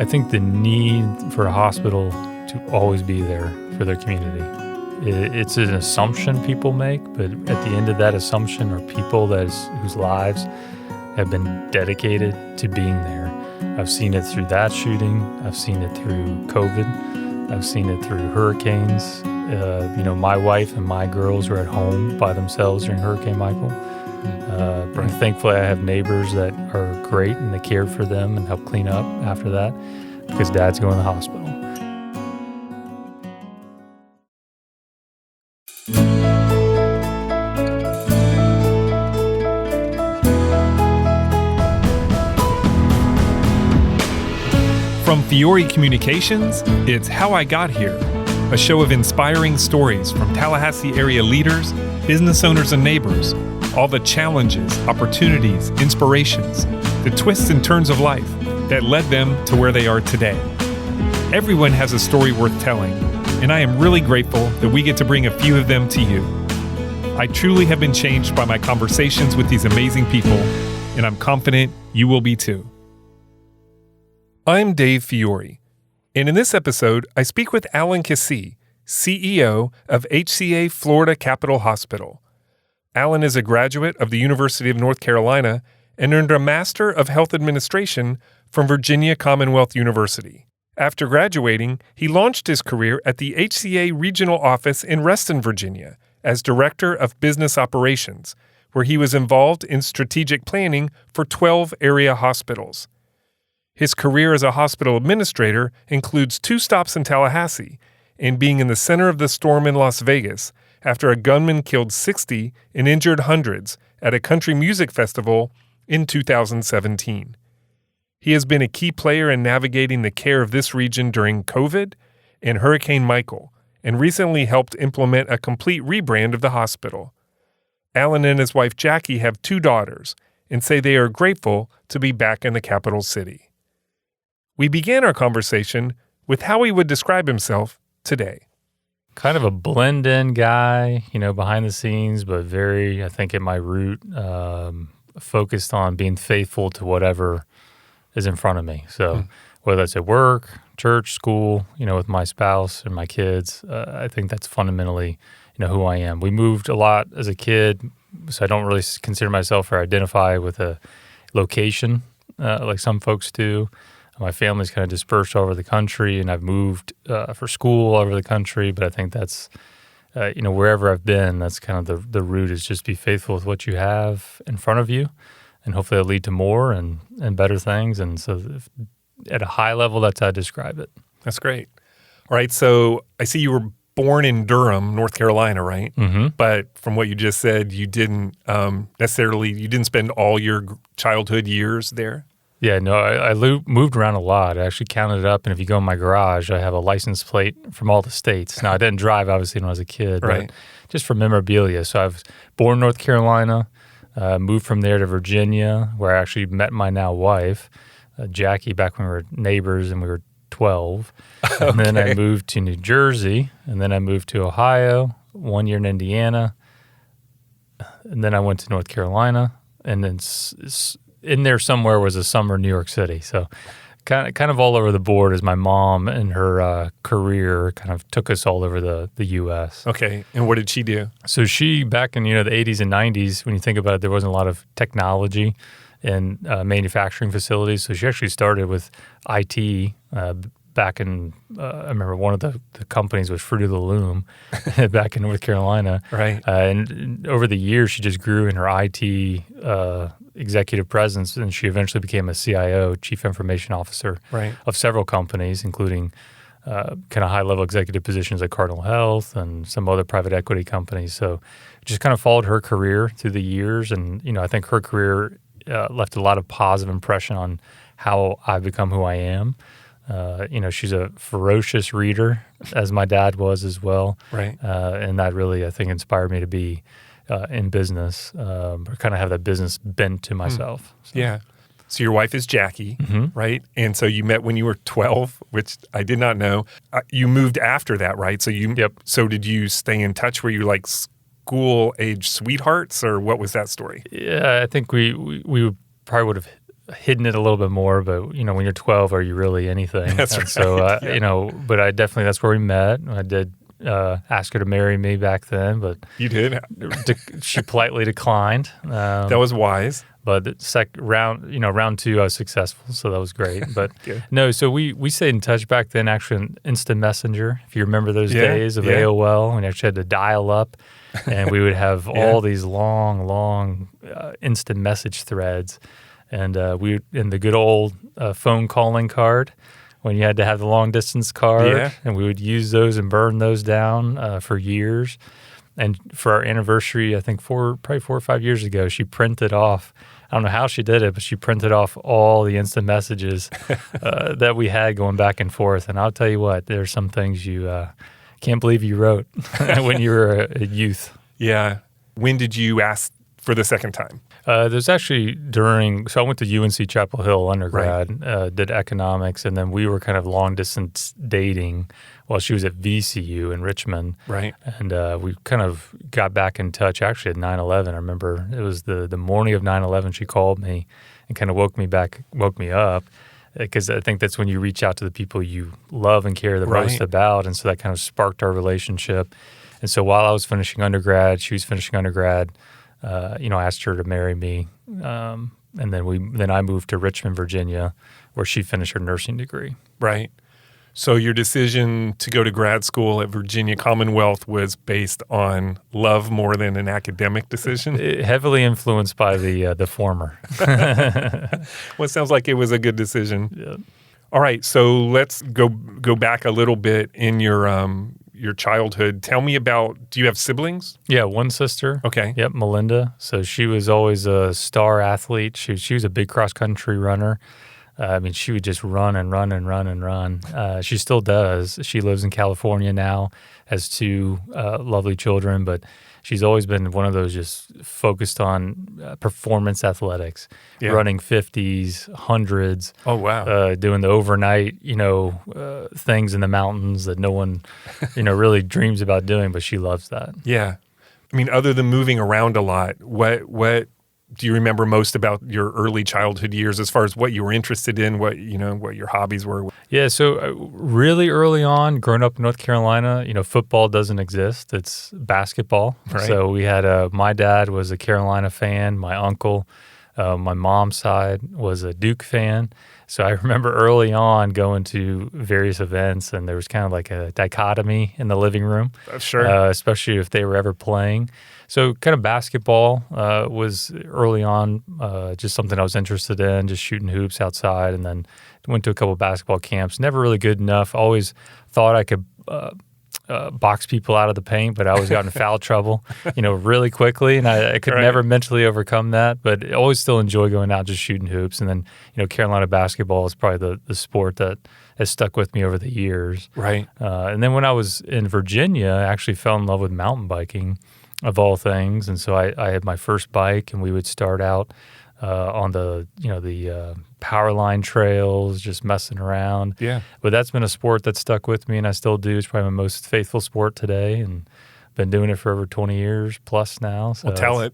think the need for a hospital to always be there for their community. It's an assumption people make, but at the end of that assumption are people whose lives have been dedicated to being there. I've seen it through that shooting. I've seen it through COVID. I've seen it through hurricanes. My wife and my girls were at home by themselves during Hurricane Michael. And thankfully, I have neighbors that are great, and they cared for them and helped clean up after that because Dad's going to the hospital. From Fiore Communications, it's How I Got Here, a show of inspiring stories from Tallahassee area leaders, business owners, and neighbors. All the challenges, opportunities, inspirations, the twists and turns of life that led them to where they are today. Everyone has a story worth telling, and I am really grateful that we get to bring a few of them to you. I truly have been changed by my conversations with these amazing people, and I'm confident you will be too. I'm Dave Fiore, and in this episode, I speak with Alan Keesee, CEO of HCA Florida Capital Hospital. Alan is a graduate of the University of North Carolina and earned a Master of Health Administration from Virginia Commonwealth University. After graduating, he launched his career at the HCA Regional Office in Reston, Virginia, as Director of Business Operations, where he was involved in strategic planning for 12 area hospitals. His career as a hospital administrator includes 2 stops in Tallahassee and being in the center of the storm in Las Vegas after a gunman killed 60 and injured hundreds at a country music festival in 2017. He has been a key player in navigating the care of this region during COVID and Hurricane Michael, and recently helped implement a complete rebrand of the hospital. Alan and his wife Jackie have 2 daughters and say they are grateful to be back in the capital city. We began our conversation with how he would describe himself today. Kind of a blend-in guy, behind the scenes, but very, I think at my root, focused on being faithful to whatever is in front of me. So whether it's at work, church, school, with my spouse and my kids, I think that's fundamentally, who I am. We moved a lot as a kid, so I don't really consider myself or identify with a location like some folks do. My family's kind of dispersed all over the country, and I've moved for school all over the country. But I think that's, wherever I've been, that's kind of the root is just be faithful with what you have in front of you, and hopefully it'll lead to more and better things. And so at a high level, that's how I describe it. That's great. All right, so I see you were born in Durham, North Carolina, right? Mm-hmm. But from what you just said, you didn't you didn't spend all your childhood years there? Yeah, no, I moved around a lot. I actually counted it up, and if you go in my garage, I have a license plate from all the states. Now, I didn't drive, obviously, when I was a kid, right. But just for memorabilia. So I was born in North Carolina, moved from there to Virginia, where I actually met my now wife, Jackie, back when we were neighbors and we were 12. And then I moved to New Jersey, and then I moved to Ohio, 1 year in Indiana, and then I went to North Carolina, and then in there somewhere was a summer in New York City. So kind of all over the board as my mom and her career kind of took us all over the U.S. Okay. And what did she do? So she, back in, the 80s and 90s, when you think about it, there wasn't a lot of technology and manufacturing facilities. So she actually started with IT back in, I remember one of the companies was Fruit of the Loom back in North Carolina. Right. And over the years, she just grew in her IT executive presence, and she eventually became a CIO, Chief Information Officer, right, of several companies, including kind of high-level executive positions at Cardinal Health and some other private equity companies. So just kind of followed her career through the years, and I think her career left a lot of positive impression on how I've become who I am. She's a ferocious reader, as my dad was as well. Right. And that really, I think, inspired me to be in business, or kind of have that business bent to myself. So. Yeah. So your wife is Jackie, right? And so you met when you were 12, which I did not know. You moved after that, right? So Yep. So did you stay in touch? Were you like school-age sweethearts, or what was that story? Yeah, I think we probably would have hidden it a little bit more. But when you're 12, are you really anything? That's and right. So but I definitely, that's where we met. I did ask her to marry me back then, but You did? she politely declined. That was wise. But the round 2, I was successful, so that was great. But Good. no, so we stayed in touch back then, actually, on Instant Messenger. If you remember those days of Yeah. AOL, when you actually had to dial up, and we would have all these long instant message threads, and in the good old phone calling card, when you had to have the long distance card, and we would use those and burn those down for years. And for our anniversary, I think probably 4 or 5 years ago, she printed off, I don't know how she did it, but she printed off all the instant messages that we had going back and forth. And I'll tell you what, there's some things you can't believe you wrote when you were a youth. Yeah. When did you ask for the second time? There's actually so I went to UNC Chapel Hill undergrad, did economics, and then we were kind of long distance dating while she was at VCU in Richmond. Right. And we kind of got back in touch actually at 9/11. I remember it was the morning of 9/11 she called me and kind of woke me up, because I think that's when you reach out to the people you love and care the most about. And so that kind of sparked our relationship. And so while I was finishing undergrad, she was finishing undergrad, I asked her to marry me. And then I moved to Richmond, Virginia, where she finished her nursing degree. Right. So your decision to go to grad school at Virginia Commonwealth was based on love more than an academic decision? Heavily influenced by the former. Well, it sounds like it was a good decision. Yeah. All right, so let's go back a little bit in your childhood. Tell me do you have siblings? Yeah, one sister. Okay. Yep, Melinda. So she was always a star athlete. She was a big cross-country runner. She would just run and run and run and run. She still does. She lives in California now, has 2 lovely children, but she's always been one of those just focused on performance athletics, running 50s, 100s. Oh, wow. Doing the overnight, things in the mountains that no one, really dreams about doing, but she loves that. Yeah. Other than moving around a lot, what do you remember most about your early childhood years as far as what you were interested in, what your hobbies were? Yeah, so really early on, growing up in North Carolina, football doesn't exist. It's basketball. Right. So we had my dad was a Carolina fan. My uncle, my mom's side, was a Duke fan. So I remember early on going to various events, and there was kind of like a dichotomy in the living room. Sure. Especially if they were ever playing. So kind of basketball was early on just something I was interested in, just shooting hoops outside, and then went to a couple of basketball camps. Never really good enough. Always thought I could box people out of the paint, but I always got in foul trouble, really quickly, and I could never mentally overcome that. But I always still enjoy going out just shooting hoops. And then, Carolina basketball is probably the sport that has stuck with me over the years. Right. And then when I was in Virginia, I actually fell in love with mountain biking, of all things. And so I had my first bike, and we would start out on the power line trails, just messing around. Yeah. But that's been a sport that stuck with me, and I still do. It's probably my most faithful sport today, and been doing it for over 20 years plus now. So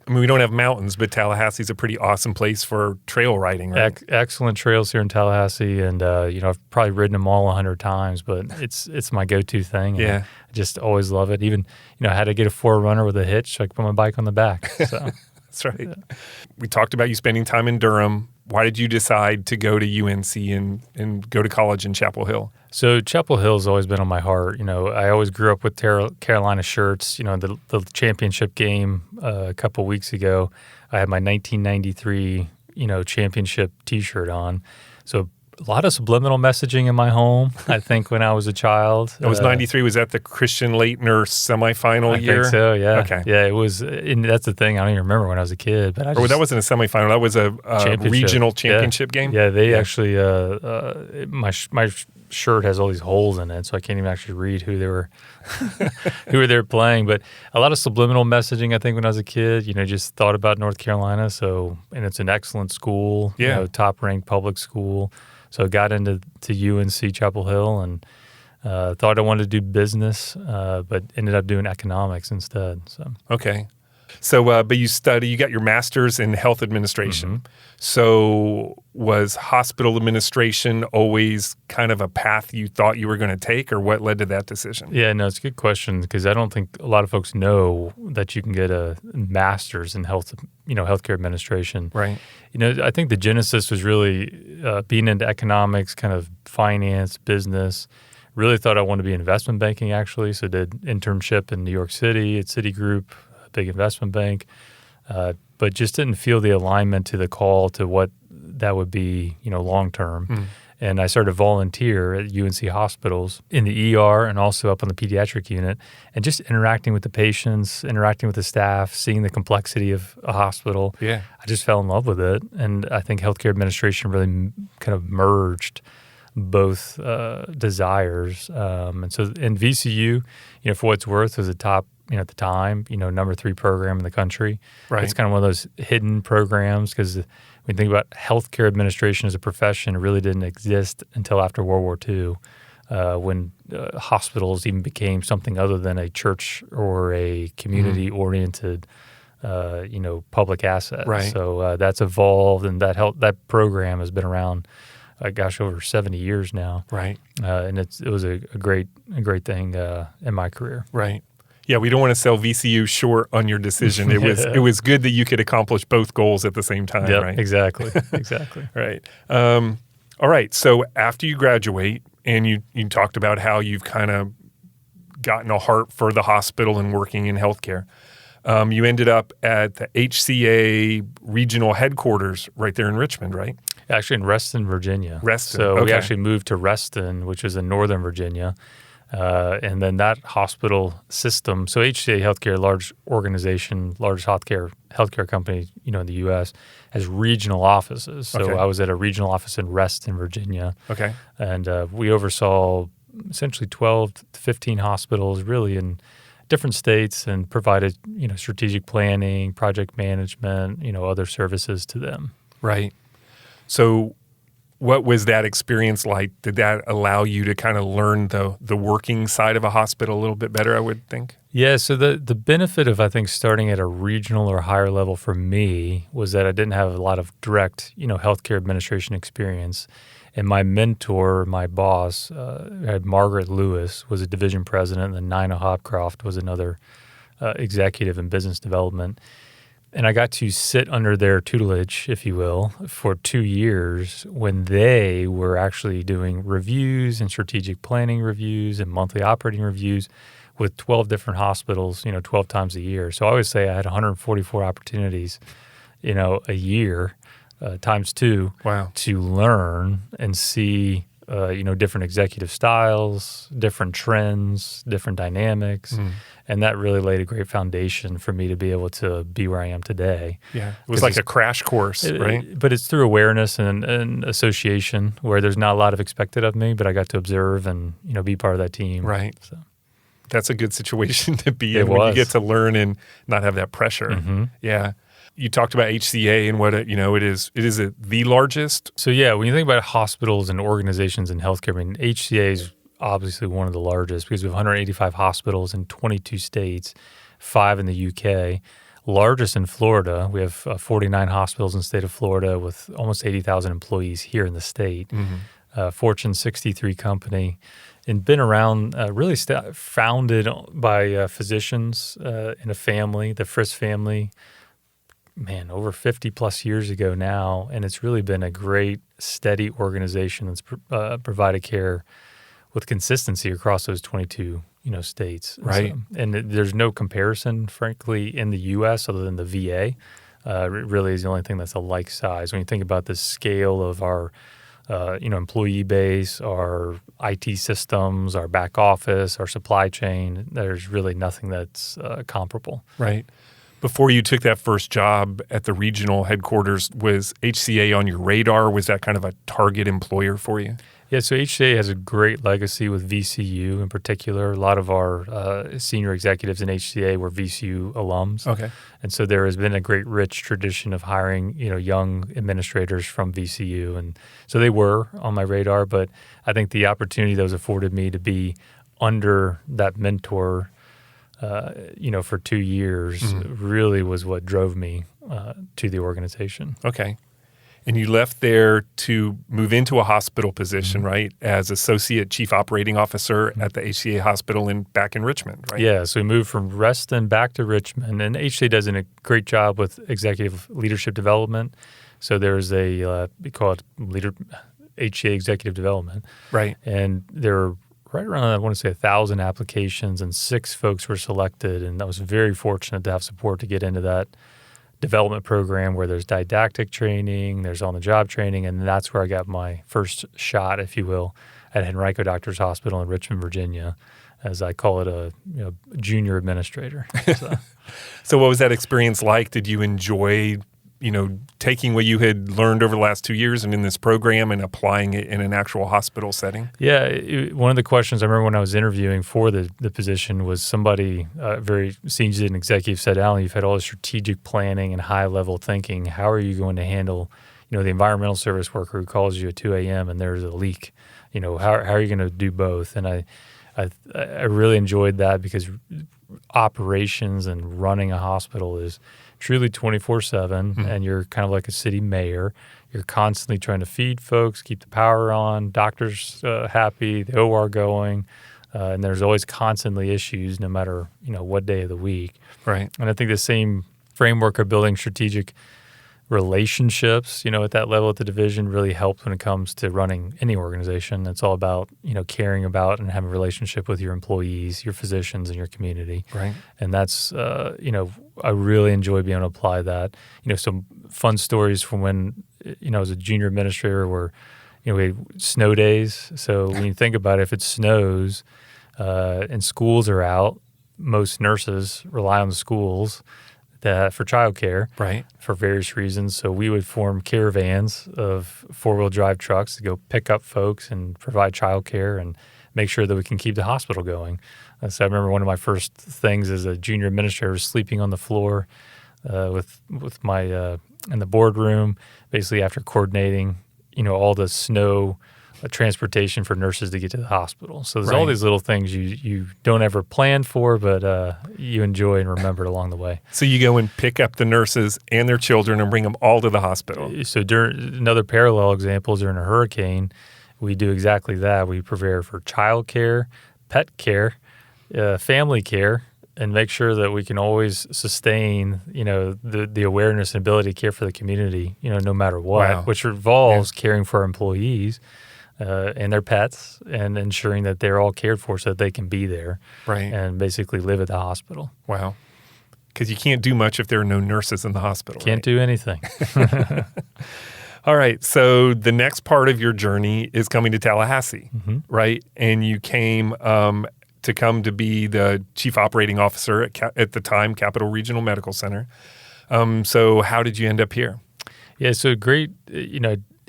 we don't have mountains, but Tallahassee's a pretty awesome place for trail riding, right? Excellent trails here in Tallahassee, and I've probably ridden them all 100 times, but it's my go-to thing. Yeah. I just always love it. Even, I had to get a 4Runner with a hitch so I could put my bike on the back. So. That's right. Yeah. We talked about you spending time in Durham. Why did you decide to go to UNC and go to college in Chapel Hill? So Chapel Hill's always been on my heart. I always grew up with Carolina shirts. The championship game a couple weeks ago, I had my 1993 championship T-shirt on. So a lot of subliminal messaging in my home, I think, when I was a child. It was 93. Was that the Christian Laettner semifinal year? I think so, yeah. Okay. Yeah, it was. And that's the thing. I don't even remember when I was a kid. But that wasn't a semifinal. That was a regional championship game? Yeah, they actually, my shirt has all these holes in it, so I can't even actually read who they were playing. But a lot of subliminal messaging, I think, when I was a kid, just thought about North Carolina. So, and it's an excellent school, top-ranked public school. So I got into UNC Chapel Hill and thought I wanted to do business, but ended up doing economics instead. So okay. So, but you got your master's in health administration. So was hospital administration always kind of a path you thought you were going to take, or what led to that decision? Yeah, no, it's a good question because I don't think a lot of folks know that you can get a master's in healthcare administration. Right. I think the genesis was really being into economics, kind of finance, business. Really thought I wanted to be in investment banking, actually. So did internship in New York City at Citigroup, a big investment bank. But just didn't feel the alignment to the call to what that would be, long term. And I started to volunteer at UNC hospitals in the ER and also up on the pediatric unit, and just interacting with the patients, interacting with the staff, seeing the complexity of a hospital. Yeah. I just fell in love with it. And I think healthcare administration really kind of merged both desires. And so in VCU, for what it's worth, was a top, at the time, number 3 program in the country. Right. It's kind of one of those hidden programs because when you think about healthcare administration as a profession, it really didn't exist until after World War II, when hospitals even became something other than a church or a community-oriented, public asset. Right. So that's evolved, and that program has been around, over 70 years now. Right. And it was a great thing in my career. Right. Yeah, we don't want to sell VCU short on your decision. It was good that you could accomplish both goals at the same time, Yep, right? Exactly. Right. All right. So after you graduate, and you talked about how you've kind of gotten a heart for the hospital and working in healthcare, you ended up at the HCA regional headquarters right there in Richmond, right? Actually, in Reston, Virginia. Reston. So okay. we actually moved to Reston, which is in northern Virginia. And then that hospital system, so HCA Healthcare, large organization, largest healthcare company, in the U.S., has regional offices. So Okay. I was at a regional office in Reston, Virginia. Okay. And we oversaw essentially 12 to 15 hospitals, really in different states, and provided, strategic planning, project management, other services to them. Right. So what was that experience like? Did that allow you to kind of learn the working side of a hospital a little bit better, I would think? Yeah, so the benefit of, I think, starting at a regional or higher level for me was that I didn't have a lot of direct, healthcare administration experience. And my mentor, my boss, Margaret Lewis, was a division president, and then Nina Hopcroft was another executive in business development. And I got to sit under their tutelage, if you will, for 2 years when they were actually doing reviews and strategic planning reviews and monthly operating reviews with 12 different hospitals, 12 times a year. So I always say I had 144 opportunities, a year, times 2, Wow. to learn and see, different executive styles, different trends, different dynamics. And that really laid a great foundation for me to be able to be where I am today. Yeah. It was like a crash course, right? But it's through awareness and association where there's not a lot of expected of me, but I got to observe and, be part of that team. Right. So That's a good situation to be It in when you was. get to learn and not have that pressure. Mm-hmm. Yeah. You talked about HCA and what it is. It is the largest. So yeah, when you think about hospitals and organizations in healthcare, HCA is obviously one of the largest because we have 185 hospitals in 22 states, 5 in the UK. Largest in Florida. We have 49 hospitals in the state of Florida with almost 80,000 employees here in the state. Fortune 63 company, and been around, really founded by physicians in a family, the Frist family, over 50 plus years ago now. And it's really been a great, steady organization that's provided care with consistency across those 22, states. Right. And there's no comparison, frankly, in the U.S. other than the VA. It really is the only thing that's a like size. When you think about the scale of our, employee base, our IT systems, our back office, our supply chain, there's really nothing that's comparable. Right. Before you took that first job at the regional headquarters, was HCA on your radar? Was that kind of a target employer for you? Yeah, so HCA has a great legacy with VCU in particular. A lot of our senior executives in HCA were VCU alums. Okay. And so there has been a great rich tradition of hiring, young administrators from VCU. And so they were on my radar, but I think the opportunity that was afforded me to be under that mentor for 2 years really was what drove me to the organization. Okay. And you left there to move into a hospital position, right, as Associate Chief Operating Officer at the HCA Hospital back in Richmond, right? Yeah, so we moved from Reston back to Richmond, and HCA does a great job with executive leadership development. So there's we call it HCA Executive Development. Right. And there were right around, I want to say, 1,000 applications, and 6 folks were selected, and I was very fortunate to have support to get into that development program where there's didactic training, there's on-the-job training, and that's where I got my first shot, if you will, at Henrico Doctors Hospital in Richmond, Virginia, as I call it, a junior administrator. So what was that experience like? Did you enjoy, taking what you had learned over the last 2 years and in this program and applying it in an actual hospital setting? Yeah, one of the questions I remember when I was interviewing for the position was somebody, very senior executive, said, "Alan, you've had all the strategic planning and high-level thinking. How are you going to handle, the environmental service worker who calls you at 2 a.m. and there's a leak? How are you going to do both?" And I really enjoyed that because operations and running a hospital is truly 24/7, and you're kind of like a city mayor. You're constantly trying to feed folks, keep the power on, doctors happy, the OR going, and there's always constantly issues no matter, what day of the week. Right. And I think the same framework of building strategic relationships, at that level at the division really helps when it comes to running any organization. It's all about, caring about and having a relationship with your employees, your physicians, and your community. Right. And that's, I really enjoy being able to apply that. Some fun stories from when, I was a junior administrator where, we had snow days. So when you think about it, if it snows and schools are out, most nurses rely on the schools for childcare, right, for various reasons. So we would form caravans of 4-wheel drive trucks to go pick up folks and provide childcare and make sure that we can keep the hospital going. So I remember one of my first things as a junior administrator was sleeping on the floor with my in the boardroom, basically after coordinating, all the snow transportation for nurses to get to the hospital. So there's all these little things you don't ever plan for, but you enjoy and remember along the way. So you go and pick up the nurses and their children and bring them all to the hospital. So another parallel example is during a hurricane, we do exactly that. We prepare for child care, pet care, family care, and make sure that we can always sustain, the awareness and ability to care for the community, no matter what, which involves caring for our employees and their pets and ensuring that they're all cared for so that they can be there and basically live at the hospital. Wow. Because you can't do much if there are no nurses in the hospital. Can't do anything. All right. So the next part of your journey is coming to Tallahassee, right? And you came to be the Chief Operating Officer at the time, Capital Regional Medical Center. So how did you end up here? Yeah, so great,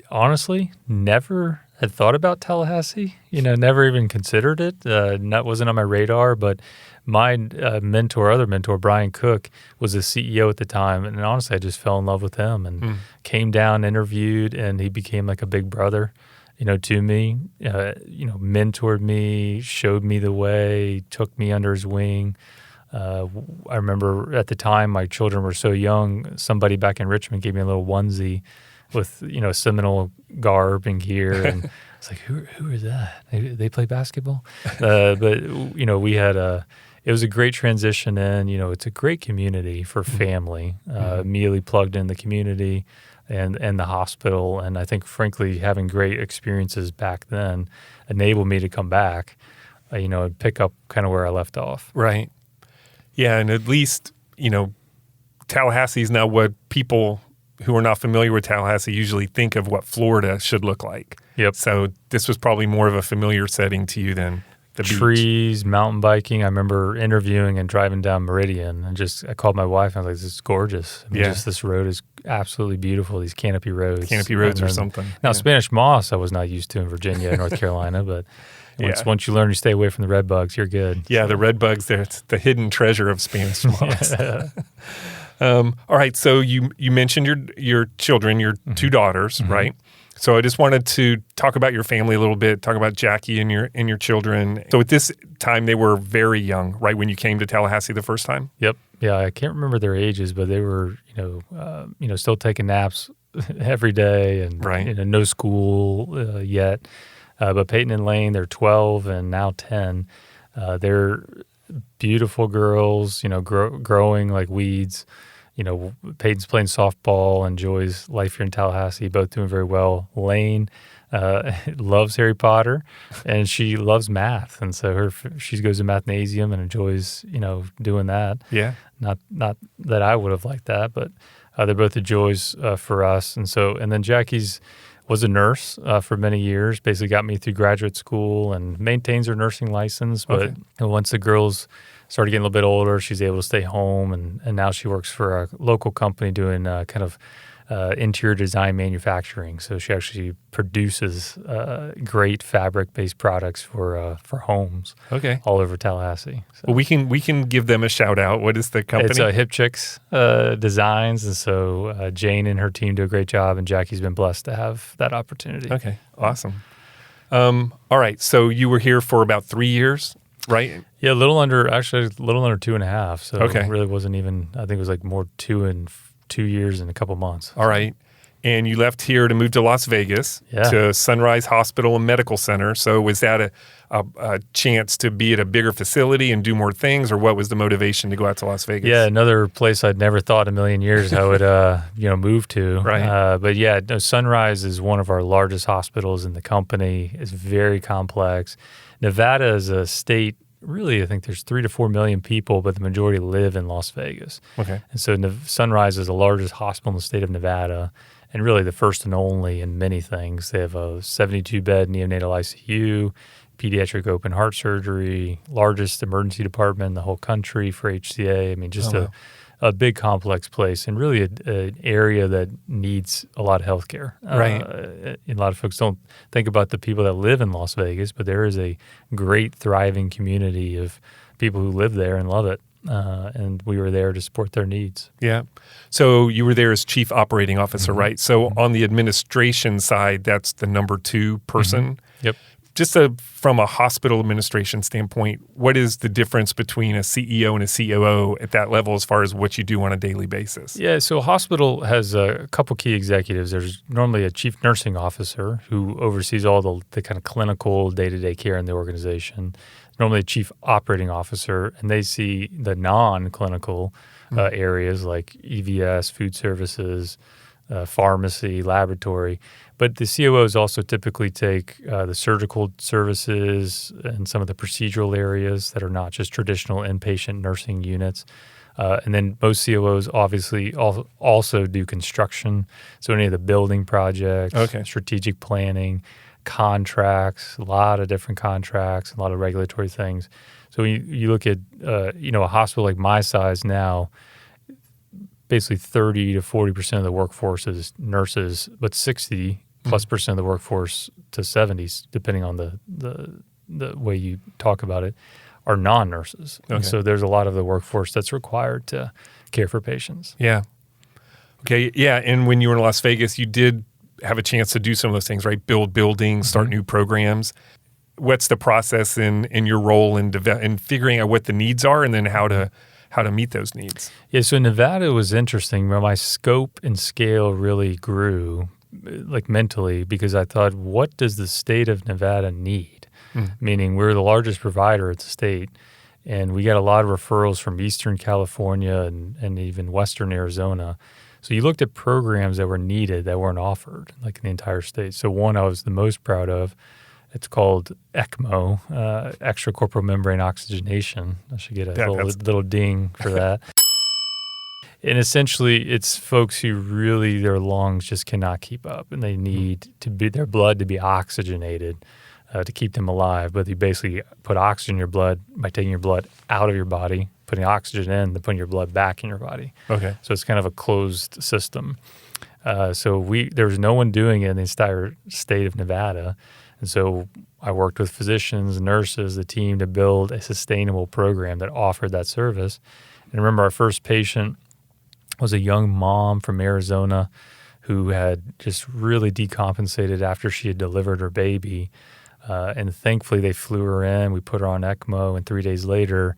honestly, never had thought about Tallahassee, never even considered it. That wasn't on my radar, but my other mentor, Brian Cook, was the CEO at the time. And honestly, I just fell in love with him and came down, interviewed, and he became like a big brother, to me, mentored me, showed me the way, took me under his wing. I remember at the time my children were so young, somebody back in Richmond gave me a little onesie with, Seminole garb and gear. And it's like, who is that? They play basketball? But, we had it was a great transition in, it's a great community for family, immediately plugged in the community and the hospital. And I think, frankly, having great experiences back then enabled me to come back, and pick up kind of where I left off. Right. Yeah. And at least, Tallahassee is now what people who are not familiar with Tallahassee usually think of what Florida should look like. Yep. So this was probably more of a familiar setting to you than the trees, mountain biking. I remember interviewing and driving down Meridian, and I called my wife and I was like, "This is gorgeous. This road is absolutely beautiful. These canopy roads, or something." Now, Spanish moss I was not used to in Virginia, North Carolina, but once you learn, you stay away from the red bugs, you're good. Yeah, the red bugs, it's the hidden treasure of Spanish moss. All right. So you mentioned your children, your two daughters, right? So I just wanted to talk about your family a little bit, talk about Jackie and your children. So at this time, they were very young, right? When you came to Tallahassee the first time? Yep. Yeah, I can't remember their ages, but they were, still taking naps every day, and Right. no school yet. But Peyton and Lane, they're 12 and now 10. They're beautiful girls, growing like weeds. Peyton's playing softball, enjoys life here in Tallahassee, both doing very well. Lane loves Harry Potter, and she loves math. And so she goes to mathnasium and enjoys, doing that. Yeah. Not that I would have liked that, but they're both the joys for us. And then Jackie's was a nurse for many years, basically got me through graduate school and maintains her nursing license. But once the girls started getting a little bit older, she's able to stay home, and now she works for a local company doing kind of interior design manufacturing. So she actually produces great fabric-based products for homes all over Tallahassee. So. Well, we can give them a shout out. What is the company? It's Hip Chicks Designs, and so Jane and her team do a great job, and Jackie's been blessed to have that opportunity. Okay, awesome. All right, so you were here for about 3 years, right? Yeah, a little under 2.5. So Okay. it really wasn't even. I think it was like more 2 years and a couple months. All right. And you left here to move to Las Vegas to Sunrise Hospital and Medical Center. So was that a chance to be at a bigger facility and do more things, or what was the motivation to go out to Las Vegas? Yeah, another place I'd never thought in a million years I would move to. Right. But yeah, Sunrise is one of our largest hospitals in the company. It's very complex. Nevada is a state. Really, I think there's 3 to 4 million people, but the majority live in Las Vegas. Okay. And so Sunrise is the largest hospital in the state of Nevada, and really the first and only in many things. They have a 72-bed neonatal ICU, pediatric open heart surgery, largest emergency department in the whole country for HCA. I mean, just a big complex place, and really an area that needs a lot of healthcare. Right. A lot of folks don't think about the people that live in Las Vegas, but there is a great, thriving community of people who live there and love it. And we were there to support their needs. Yeah. So you were there as chief operating officer, right? So on the administration side, that's the number 2 person. Yep. Just from a hospital administration standpoint, what is the difference between a CEO and a COO at that level as far as what you do on a daily basis? Yeah, so a hospital has a couple key executives. There's normally a chief nursing officer who oversees all the kind of clinical day-to-day care in the organization. Normally a chief operating officer, and they see the non-clinical areas like EVS, food services, pharmacy, laboratory. But the COOs also typically take the surgical services and some of the procedural areas that are not just traditional inpatient nursing units. And then most COOs obviously also do construction. So any of the building projects, strategic planning, contracts, a lot of different contracts, a lot of regulatory things. So when you look at a hospital like my size now, basically 30 to 40% of the workforce is nurses, but 60 plus % of the workforce to 70s, depending on the way you talk about it, are non-nurses. Okay. And so there's a lot of the workforce that's required to care for patients. Yeah. Okay. Yeah. And when you were in Las Vegas, you did have a chance to do some of those things, right? Build buildings, start new programs. What's the process in your role in figuring out what the needs are, and then how to meet those needs? Yeah, so Nevada was interesting. My scope and scale really grew, like mentally, because I thought, what does the state of Nevada need? Meaning we're the largest provider at the state, and we got a lot of referrals from Eastern California and even Western Arizona. So you looked at programs that were needed that weren't offered, like in the entire state. So one I was the most proud of, it's called ECMO, extracorporeal membrane oxygenation. I should get a little ding for that. And essentially, it's folks who really, their lungs just cannot keep up, and they need their blood to be oxygenated to keep them alive. But you basically put oxygen in your blood by taking your blood out of your body, putting oxygen in, then putting your blood back in your body. Okay. So it's kind of a closed system. So there was no one doing it in the entire state of Nevada. And so I worked with physicians, nurses, the team to build a sustainable program that offered that service. And I remember our first patient was a young mom from Arizona who had just really decompensated after she had delivered her baby. And thankfully they flew her in. We put her on ECMO, and 3 days later,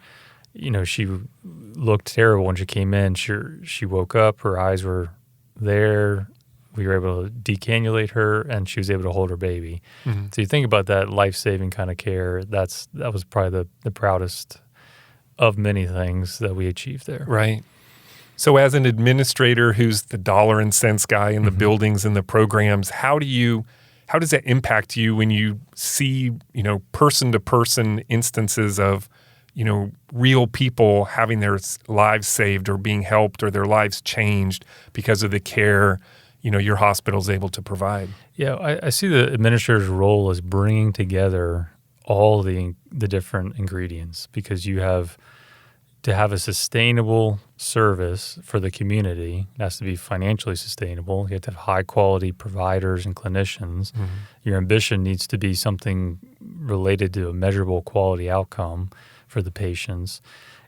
she looked terrible when she came in. She woke up, her eyes were there. We were able to decannulate her, and she was able to hold her baby. Mm-hmm. So you think about that life-saving kind of care. That was probably the proudest of many things that we achieved there. Right. So as an administrator who's the dollar and cents guy in the buildings and the programs, how does that impact you when you see, person-to-person instances of, real people having their lives saved or being helped or their lives changed because of the care, your hospital is able to provide? Yeah, I see the administrator's role as bringing together all the different ingredients, because you have to have a sustainable service for the community. It has to be financially sustainable. You have to have high-quality providers and clinicians. Mm-hmm. Your ambition needs to be something related to a measurable quality outcome for the patients.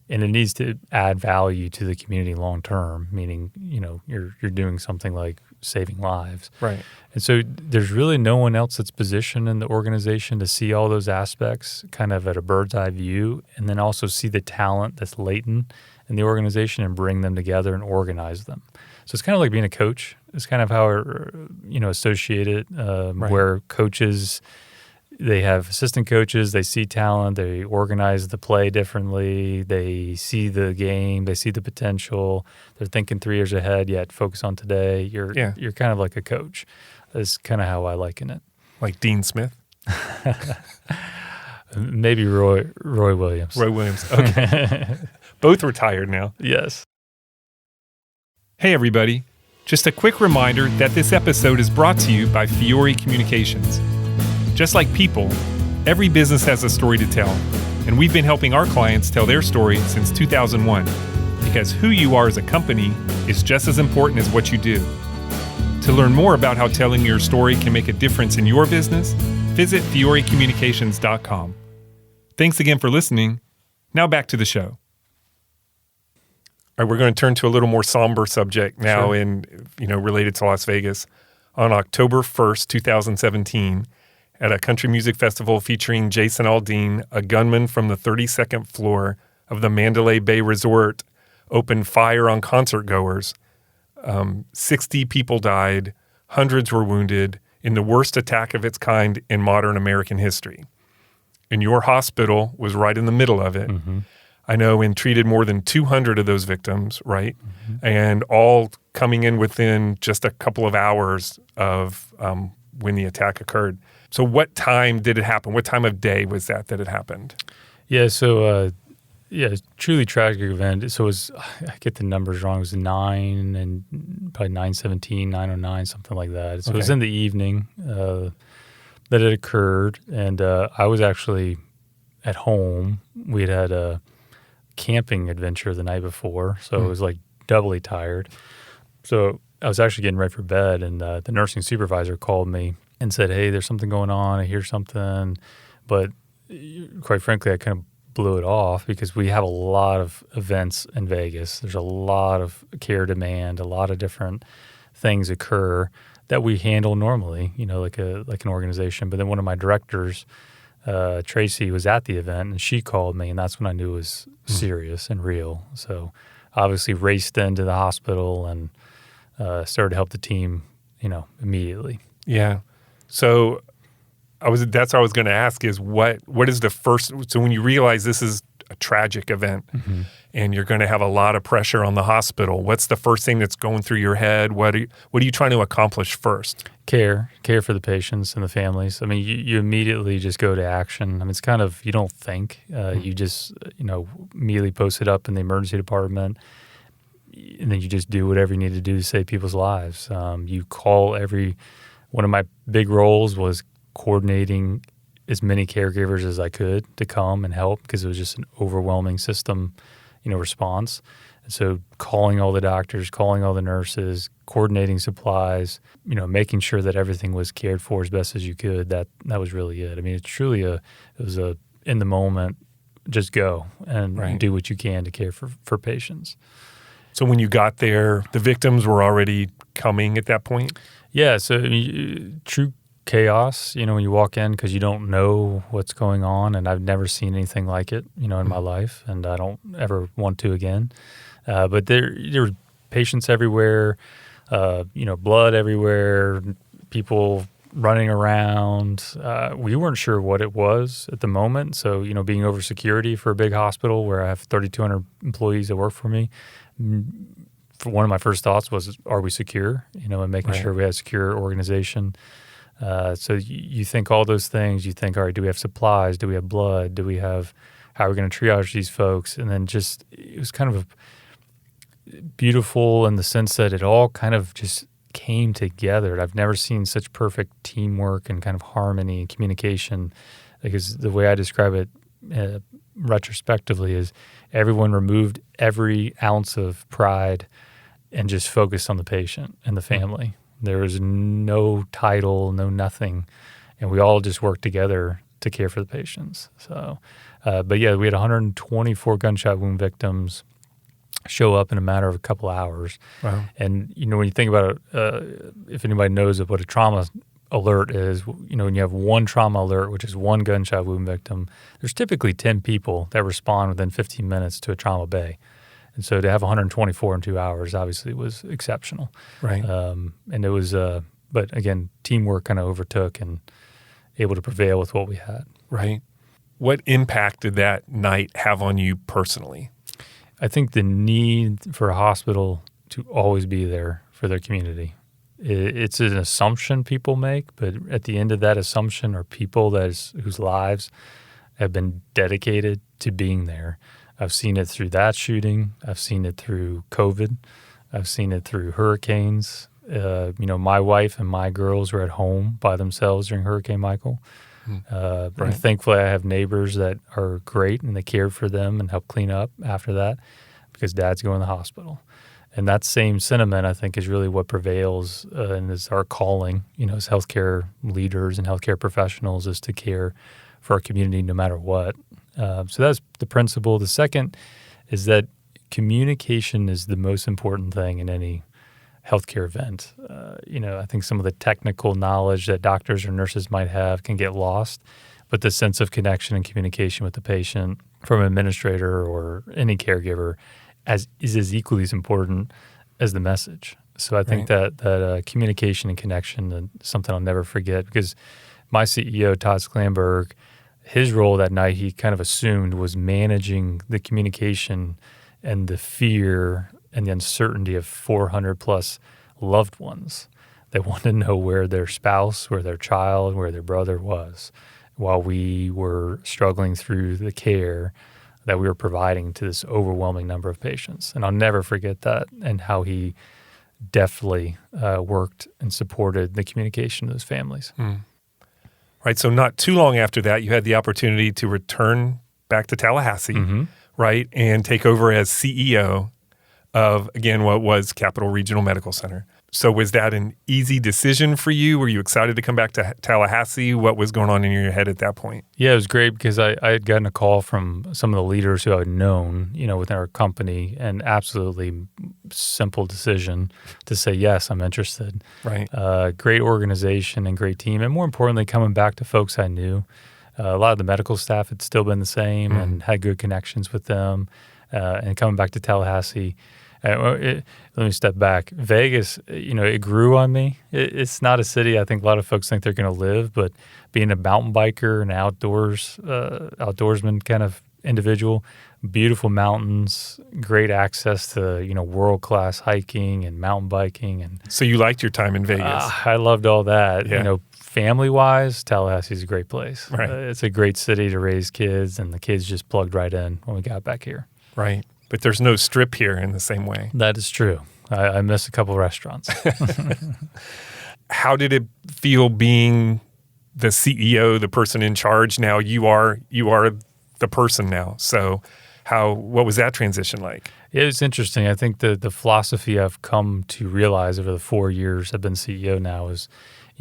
And it needs to add value to the community long-term, meaning, you're doing something like saving lives. Right. And so there's really no one else that's positioned in the organization to see all those aspects kind of at a bird's eye view, and then also see the talent that's latent in the organization and bring them together and organize them. So it's kind of like being a coach. It's kind of how I associate it, right. Where coaches, they have assistant coaches, they see talent, they organize the play differently, they see the game, they see the potential, they're thinking 3 years ahead, yet focus on today. You're kind of like a coach. That's kind of how I liken it. Like Dean Smith? Maybe Roy Williams. Roy Williams, okay. Both retired now. Yes. Hey everybody, just a quick reminder that this episode is brought to you by Fiore Communications. Just like people, every business has a story to tell, and we've been helping our clients tell their story since 2001, because who you are as a company is just as important as what you do. To learn more about how telling your story can make a difference in your business, visit fiorecommunications.com. Thanks again for listening. Now back to the show. All right, we're going to turn to a little more somber subject now, sure. Related to Las Vegas. On October 1st, 2017, at a country music festival featuring Jason Aldean, a gunman from the 32nd floor of the Mandalay Bay Resort opened fire on concertgoers. 60 people died, hundreds were wounded in the worst attack of its kind in modern American history. And your hospital was right in the middle of it. Mm-hmm. I know, and treated more than 200 of those victims, right? Mm-hmm. And all coming in within just a couple of hours of when the attack occurred. So what time did it happen? What time of day was that it happened? Yeah, so, truly tragic event. So it was, I get the numbers wrong, it was 9 and probably 9:17, 9:09, something like that. So It was in the evening that it occurred, and I was actually at home. We had a camping adventure the night before, so it was like doubly tired. So I was actually getting ready for bed, and the nursing supervisor called me and said, "Hey, there's something going on. I hear something." But quite frankly, I kind of blew it off because we have a lot of events in Vegas. There's a lot of care demand, a lot of different things occur that we handle normally, like an organization. But then one of my directors, Tracy, was at the event, and she called me, and that's when I knew it was serious and real. So obviously raced into the hospital and started to help the team, immediately. Yeah. So that's what I was going to ask is what is the first, so when you realize this is a tragic event and you're going to have a lot of pressure on the hospital, what's the first thing that's going through your head? What are you trying to accomplish first? Care for the patients and the families. I mean, you immediately just go to action. I mean, it's kind of, you don't think, you just, immediately post it up in the emergency department, and then you just do whatever you need to do to save people's lives. You call one of my big roles was coordinating as many caregivers as I could to come and help, because it was just an overwhelming system, response. And so calling all the doctors, calling all the nurses, coordinating supplies, making sure that everything was cared for as best as you could. That was really it. I mean, it's truly it was a in the moment, just go and do what you can to care for patients. So when you got there, the victims were already coming at that point? Yeah, so true chaos, when you walk in because you don't know what's going on, and I've never seen anything like it, in my life, and I don't ever want to again. But there were patients everywhere, blood everywhere, people running around. We weren't sure what it was at the moment. So, being over security for a big hospital where I have 3,200 employees that work for me, one of my first thoughts was, are we secure? And making sure we had a secure organization. So you think all those things. You think, all right, do we have supplies? Do we have blood? How are we going to triage these folks? And then it was kind of beautiful in the sense that it all kind of just came together. I've never seen such perfect teamwork and kind of harmony and communication, because the way I describe it retrospectively is everyone removed every ounce of pride and just focused on the patient and the family. There was no title, no nothing, and we all just worked together to care for the patients. So, but yeah, we had 124 gunshot wound victims show up in a matter of a couple hours. Wow. And, when you think about it, if anybody knows of what a trauma alert is, when you have one trauma alert, which is one gunshot wound victim, there's typically 10 people that respond within 15 minutes to a trauma bay. And so to have 124 in 2 hours obviously was exceptional. Right. And it was, but again, teamwork kind of overtook and able to prevail with what we had. Right. What impact did that night have on you personally? I think the need for a hospital to always be there for their community. It's an assumption people make, but at the end of that assumption are people whose lives have been dedicated to being there. I've seen it through that shooting. I've seen it through COVID. I've seen it through hurricanes. My wife and my girls were at home by themselves during Hurricane Michael. And thankfully, I have neighbors that are great, and they cared for them and helped clean up after that because Dad's going to the hospital. And that same sentiment, I think, is really what prevails and is our calling, as healthcare leaders and healthcare professionals, is to care for our community no matter what. So that's the principle. The second is that communication is the most important thing in any healthcare event. I think some of the technical knowledge that doctors or nurses might have can get lost, but the sense of connection and communication with the patient from an administrator or any caregiver is as equally as important as the message. So I think that communication and connection is something I'll never forget, because my CEO, Todd Sklamberg, his role that night, he kind of assumed, was managing the communication and the fear and the uncertainty of 400 plus loved ones that wanted to know where their spouse, where their child, where their brother was, while we were struggling through the care that we were providing to this overwhelming number of patients. And I'll never forget that, and how he deftly worked and supported the communication of those families. Right. So not too long after that, you had the opportunity to return back to Tallahassee, right, and take over as CEO of, again, what was Capital Regional Medical Center. So was that an easy decision for you? Were you excited to come back to Tallahassee? What was going on in your head at that point? Yeah, it was great, because I had gotten a call from some of the leaders who I had known, within our company, and absolutely simple decision to say, yes, I'm interested. Right. Great organization and great team. And more importantly, coming back to folks I knew. A lot of the medical staff had still been the same and had good connections with them. And coming back to Tallahassee, let me step back. Vegas, it grew on me. It's not a city I think a lot of folks think they're going to live, but being a mountain biker and outdoorsman kind of individual, beautiful mountains, great access to, world-class hiking and mountain biking. And so you liked your time in Vegas? I loved all that. Yeah. Family-wise, Tallahassee is a great place. Right. It's a great city to raise kids, and the kids just plugged right in when we got back here. Right. But there's no strip here in the same way. That is true. I miss a couple of restaurants. How did it feel being the CEO, the person in charge? Now you are the person now. So what was that transition like? It was interesting. I think the philosophy I've come to realize over the 4 years I've been CEO now is,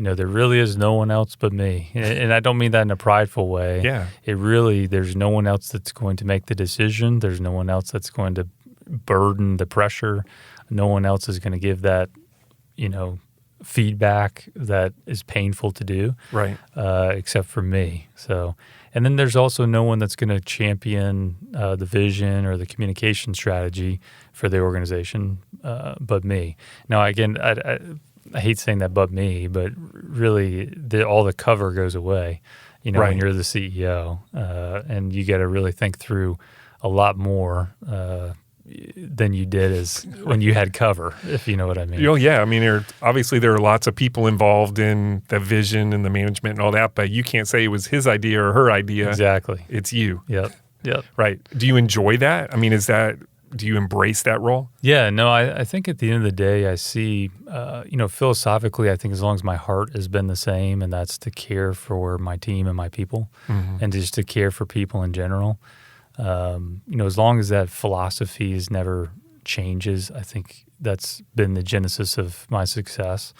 there really is no one else but me. And I don't mean that in a prideful way. Yeah. There's no one else that's going to make the decision. There's no one else that's going to burden, the pressure. No one else is going to give that, feedback that is painful to do, right? Except for me. So, and then there's also no one that's going to champion the vision or the communication strategy for the organization, but me. Now, again, I hate saying that, but me, but really, all the cover goes away. When you're the CEO, and you got to really think through a lot more than you did as when you had cover, if you know what I mean. Yeah. I mean, obviously there are lots of people involved in the vision and the management and all that, but you can't say it was his idea or her idea. Exactly. It's you. Yep. Right. Do you enjoy that? I mean, do you embrace that role? Yeah, no, I think at the end of the day, I see, philosophically, I think as long as my heart has been the same, and that's to care for my team and my people, and just to care for people in general, as long as that philosophy never changes, I think that's been the genesis of my success.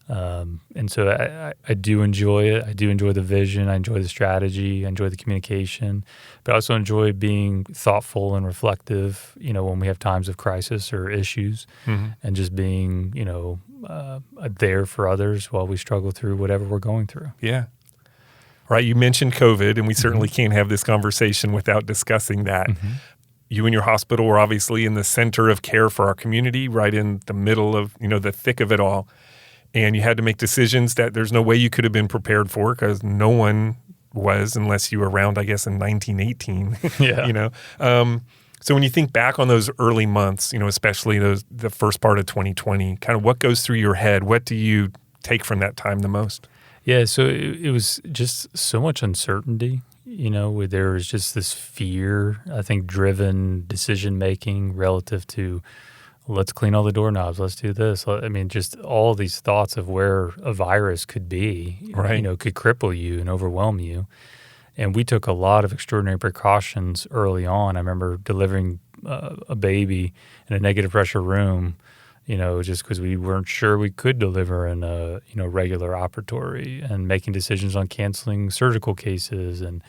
And so I do enjoy it. I do enjoy the vision. I enjoy the strategy. I enjoy the communication. But I also enjoy being thoughtful and reflective, when we have times of crisis or issues, and just being, there for others while we struggle through whatever we're going through. Yeah. Right. You mentioned COVID, and we certainly can't have this conversation without discussing that. You and your hospital were obviously in the center of care for our community, right in the middle of, the thick of it all. And you had to make decisions that there's no way you could have been prepared for, because no one was, unless you were around, I guess, in 1918. Yeah. So when you think back on those early months, especially the first part of 2020, kind of what goes through your head? What do you take from that time the most? Yeah, so it was just so much uncertainty, where there was just this fear, I think, driven decision-making relative to, let's clean all the doorknobs, let's do this. I mean, just all these thoughts of where a virus could be, could cripple you and overwhelm you. And we took a lot of extraordinary precautions early on. I remember delivering a baby in a negative pressure room, just because we weren't sure we could deliver in a, regular operatory, and making decisions on canceling surgical cases and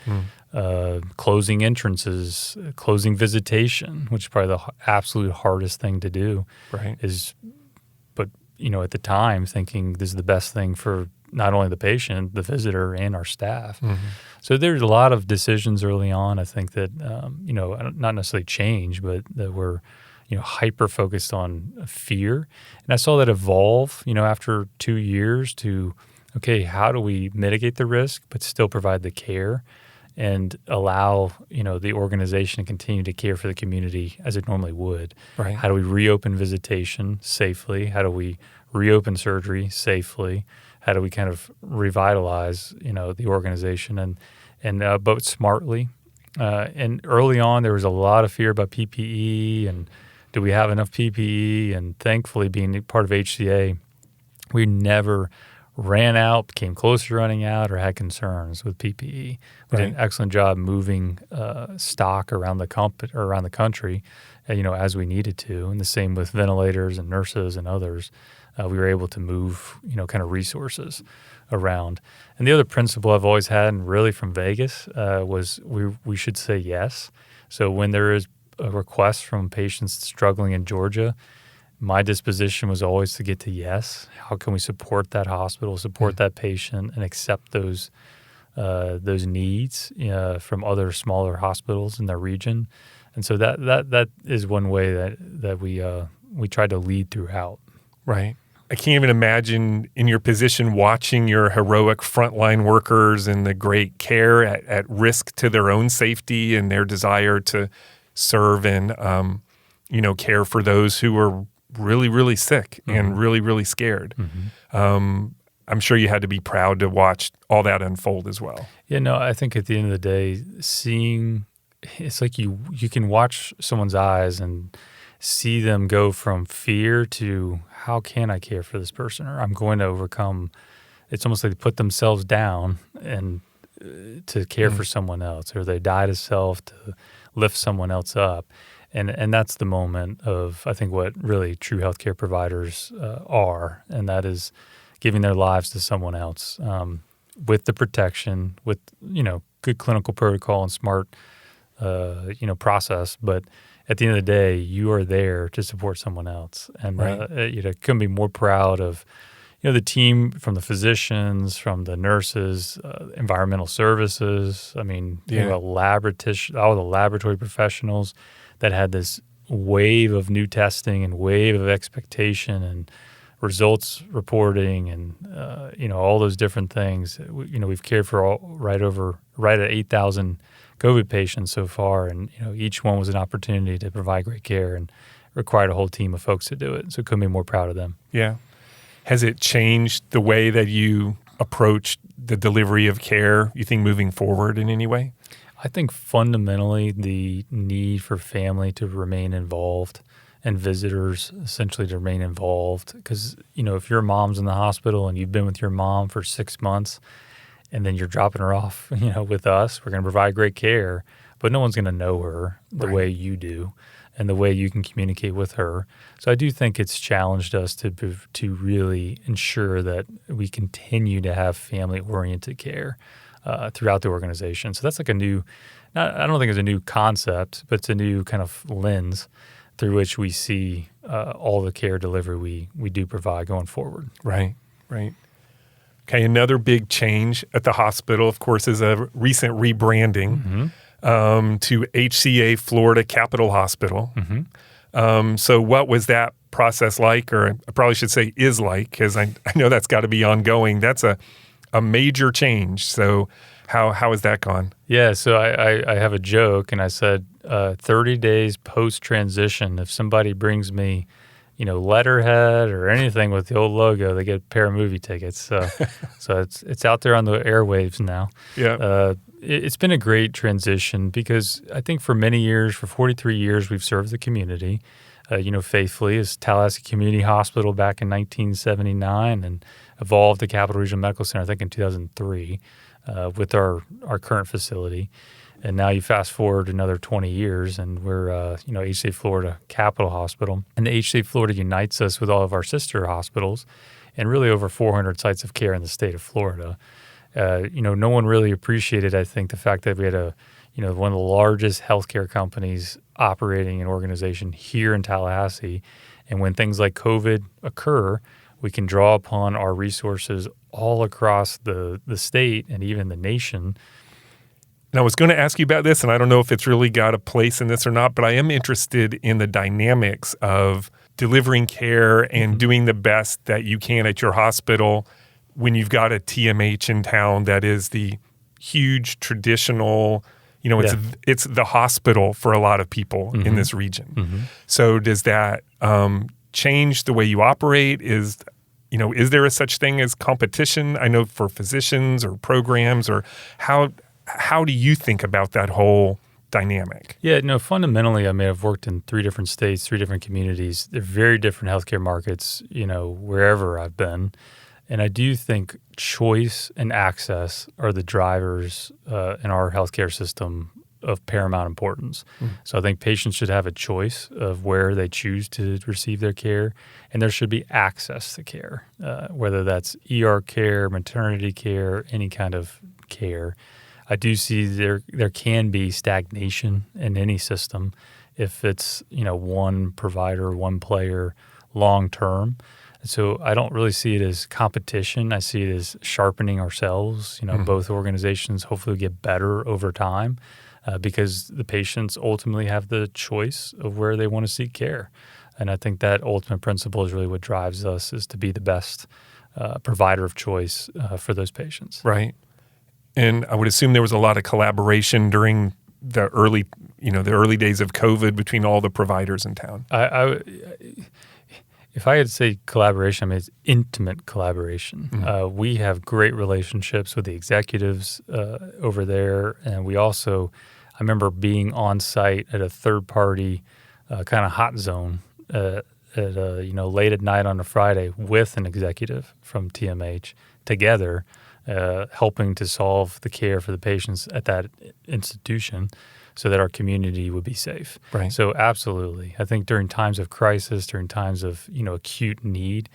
closing entrances, closing visitation, which is probably the absolute hardest thing to do. Right. But at the time, thinking this is the best thing for not only the patient, the visitor, and our staff. So there's a lot of decisions early on, I think, that, not necessarily change, but that were hyper-focused on fear. And I saw that evolve, after 2 years to, okay, how do we mitigate the risk but still provide the care and allow, the organization to continue to care for the community as it normally would? Right. How do we reopen visitation safely? How do we reopen surgery safely? How do we kind of revitalize, the organization and but smartly? And early on, there was a lot of fear about PPE and do we have enough PPE? And thankfully, being part of HCA, we never ran out, came close to running out, or had concerns with PPE. We did an excellent job moving stock around the country, as we needed to. And the same with ventilators and nurses and others. We were able to move, kind of resources around. And the other principle I've always had, and really from Vegas, was we should say yes. So when there is a request from patients struggling in Georgia, my disposition was always to get to yes. How can we support that hospital, support that patient, and accept those needs from other smaller hospitals in their region? And so that is one way that we tried to lead throughout. Right. I can't even imagine in your position watching your heroic frontline workers and the great care at risk to their own safety and their desire to serve and care for those who were really, really sick and really, really scared. I'm sure you had to be proud to watch all that unfold as well. Yeah, no, I think at the end of the day, it's like you can watch someone's eyes and see them go from fear to how can I care for this person, or I'm going to overcome. It's almost like they put themselves down and to care for someone else, or they die to self to lift someone else up. And that's the moment of, I think, what really true healthcare providers are, and that is giving their lives to someone else with the protection, with good clinical protocol and smart process, but at the end of the day, you are there to support someone else. And couldn't be more proud of the team, from the physicians, from the nurses, environmental services. I mean, all the laboratory professionals that had this wave of new testing and wave of expectation and results reporting and all those different things. We've cared for right at 8,000 COVID patients so far, and each one was an opportunity to provide great care and required a whole team of folks to do it. So couldn't be more proud of them. Yeah. Has it changed the way that you approach the delivery of care, you think, moving forward in any way? I think fundamentally the need for family to remain involved and visitors essentially to remain involved. Because, if your mom's in the hospital and you've been with your mom for 6 months and then you're dropping her off, with us, we're going to provide great care, but no one's going to know her the way you do and the way you can communicate with her. So I do think it's challenged us to really ensure that we continue to have family-oriented care throughout the organization. So that's like I don't think it's a new concept, but it's a new kind of lens through which we see all the care delivery we do provide going forward. Right. Okay, another big change at the hospital, of course, is a recent rebranding to HCA Florida Capital Hospital. So what was that process like, or I probably should say is like, because I know that's got to be ongoing. That's a major change. So how has that gone? Yeah, so I have a joke, and I said 30 days post-transition, if somebody brings me letterhead or anything with the old logo, they get a pair of movie tickets. So it's out there on the airwaves now. Yeah. It's been a great transition because I think for many years, for 43 years, we've served the community, faithfully as Tallahassee Community Hospital back in 1979 and evolved to Capital Regional Medical Center, I think in 2003, with our current facility. And now you fast forward another 20 years and we're, HCA Florida Capital Hospital. And the HCA Florida unites us with all of our sister hospitals and really over 400 sites of care in the state of Florida. No one really appreciated, I think, the fact that we had one of the largest healthcare companies operating an organization here in Tallahassee. And when things like COVID occur, we can draw upon our resources all across the state and even the nation. And I was going to ask you about this, and I don't know if it's really got a place in this or not, but I am interested in the dynamics of delivering care and doing the best that you can at your hospital when you've got a TMH in town that is the huge traditional, it's the hospital for a lot of people in this region. So does that change the way you operate? Is there a such thing as competition? I know for physicians or programs, or how do you think about that whole dynamic? Yeah, no, fundamentally, I've worked in 3 different states, 3 different communities. They're very different healthcare markets, wherever I've been. And I do think choice and access are the drivers in our healthcare system of paramount importance. So I think patients should have a choice of where they choose to receive their care, and there should be access to care, whether that's ER care, maternity care, any kind of care. I do see there can be stagnation in any system if it's one provider, one player, long term. So I don't really see it as competition. I see it as sharpening ourselves. Both organizations hopefully get better over time because the patients ultimately have the choice of where they want to seek care. And I think that ultimate principle is really what drives us, is to be the best provider of choice for those patients. Right. And I would assume there was a lot of collaboration during the early days of COVID between all the providers in town. If I had to say collaboration, it's intimate collaboration. We have great relationships with the executives over there, and we also, I remember being on site at a third-party kind of hot zone late at night on a Friday with an executive from TMH together, helping to solve the care for the patients at that institution so that our community would be safe. Right. So absolutely. I think during times of crisis, during times of acute need,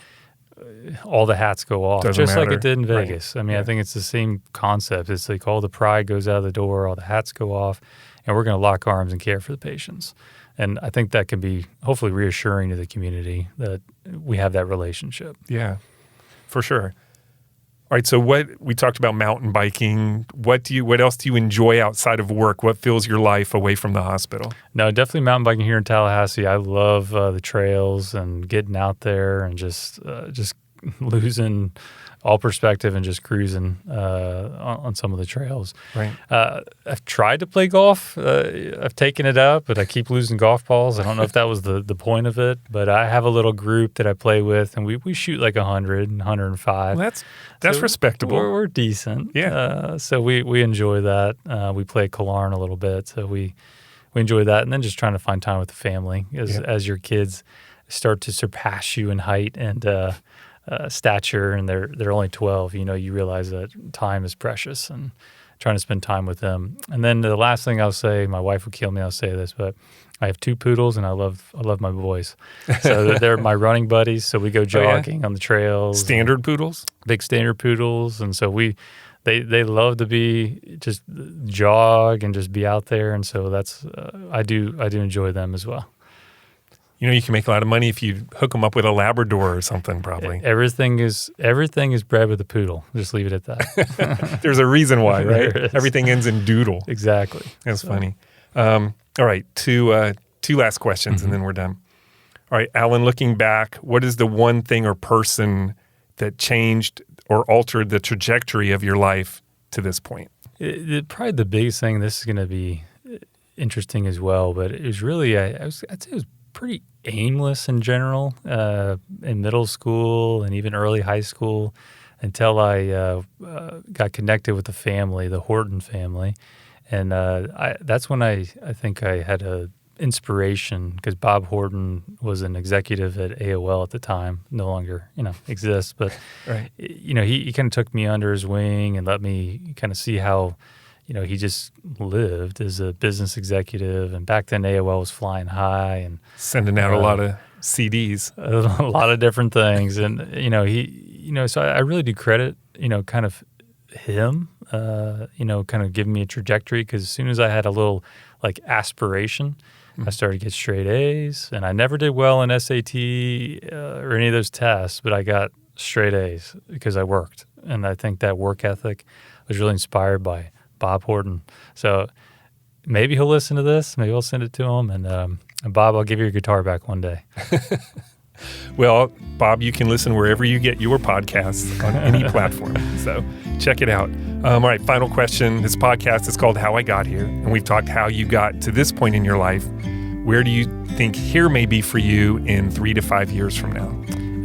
all the hats go off, Doesn't just matter. like it did in Vegas. Right. I think it's the same concept. It's like all the pride goes out the door, all the hats go off, and we're going to lock arms and care for the patients. And I think that can be hopefully reassuring to the community that we have that relationship. Yeah, for sure. All right, so we talked about mountain biking. What else do you enjoy outside of work? What fills your life away from the hospital? No, definitely mountain biking here in Tallahassee. I love the trails and getting out there and just losing all perspective and just cruising on some of the trails. Right. I've tried to play golf. I've taken it up, but I keep losing golf balls. I don't know if that was the point of it, but I have a little group that I play with, and we shoot like 100, 105. Well, that's so respectable. We're decent. Yeah. So we enjoy that. We play Killarn a little bit, so we enjoy that, and then just trying to find time with the family as your kids start to surpass you in height and stature, and they're only 12. You realize that time is precious, and trying to spend time with them. And then the last thing I'll say, my wife would kill me, I'll say this, but I have 2 poodles, and I love my boys. So they're my running buddies. So we go jogging on the trails. Standard poodles? Big standard poodles. And so they love to be just jog and just be out there. And so that's I do enjoy them as well. You can make a lot of money if you hook them up with a Labrador or something, probably. Everything is bred with a poodle. Just leave it at that. There's a reason why, right? Everything ends in doodle. Exactly. That's funny. All right, two last questions, and then we're done. All right, Alan, looking back, what is the one thing or person that changed or altered the trajectory of your life to this point? Probably the biggest thing, this is going to be interesting as well, but it was really, I'd say it was pretty aimless in general in middle school and even early high school until I got connected with the family, the Horton family. And that's when I think I had a inspiration, because Bob Horton was an executive at AOL at the time, no longer exists, but right. He kind of took me under his wing and let me kind of see how he just lived as a business executive. And back then AOL was flying high and sending out a lot of CDs, a lot of different things. And so I really do credit kind of him, kind of giving me a trajectory, because as soon as I had a little aspiration, I started to get straight A's, and I never did well in SAT or any of those tests, but I got straight A's because I worked. And I think that work ethic was really inspired by Bob Horton. So maybe he'll listen to this. Maybe I'll send it to him. And Bob, I'll give you your guitar back one day. Well, Bob, you can listen wherever you get your podcasts on any platform. So check it out. All right, final question. This podcast is called How I Got Here, and we've talked how you got to this point in your life. Where do you think here may be for you in 3 to 5 years from now?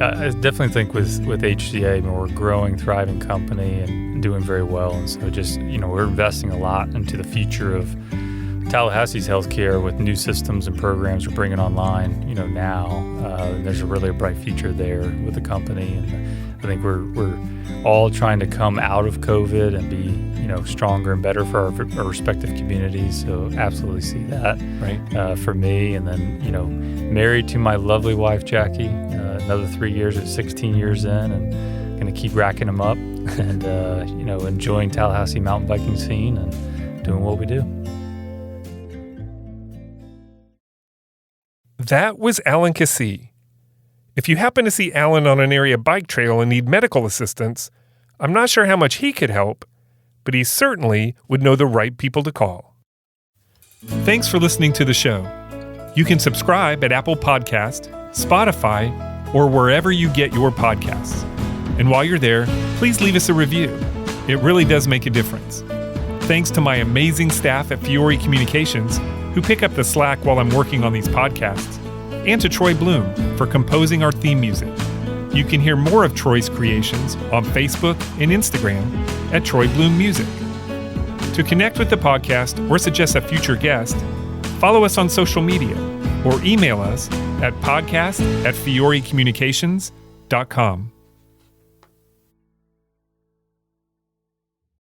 I definitely think with HCA, we're a growing, thriving company and doing very well. And so just, we're investing a lot into the future of Tallahassee's healthcare with new systems and programs we're bringing online, now. There's really a bright future there with the company. And I think we're all trying to come out of COVID and be, stronger and better for our respective communities. So absolutely see that for me. And then, married to my lovely wife, Jackie, another 3 years or 16 years in, and going to keep racking them up and, enjoying Tallahassee mountain biking scene and doing what we do. That was Alan Keesee. If you happen to see Alan on an area bike trail and need medical assistance, I'm not sure how much he could help, but he certainly would know the right people to call. Thanks for listening to the show. You can subscribe at Apple Podcast, Spotify, or wherever you get your podcasts. And while you're there, please leave us a review. It really does make a difference. Thanks to my amazing staff at Fiore Communications, who pick up the slack while I'm working on these podcasts, and to Troy Bloom for composing our theme music. You can hear more of Troy's creations on Facebook and Instagram at Troy Bloom Music. To connect with the podcast or suggest a future guest, follow us on social media or email us at podcast@fiorecommunications.com.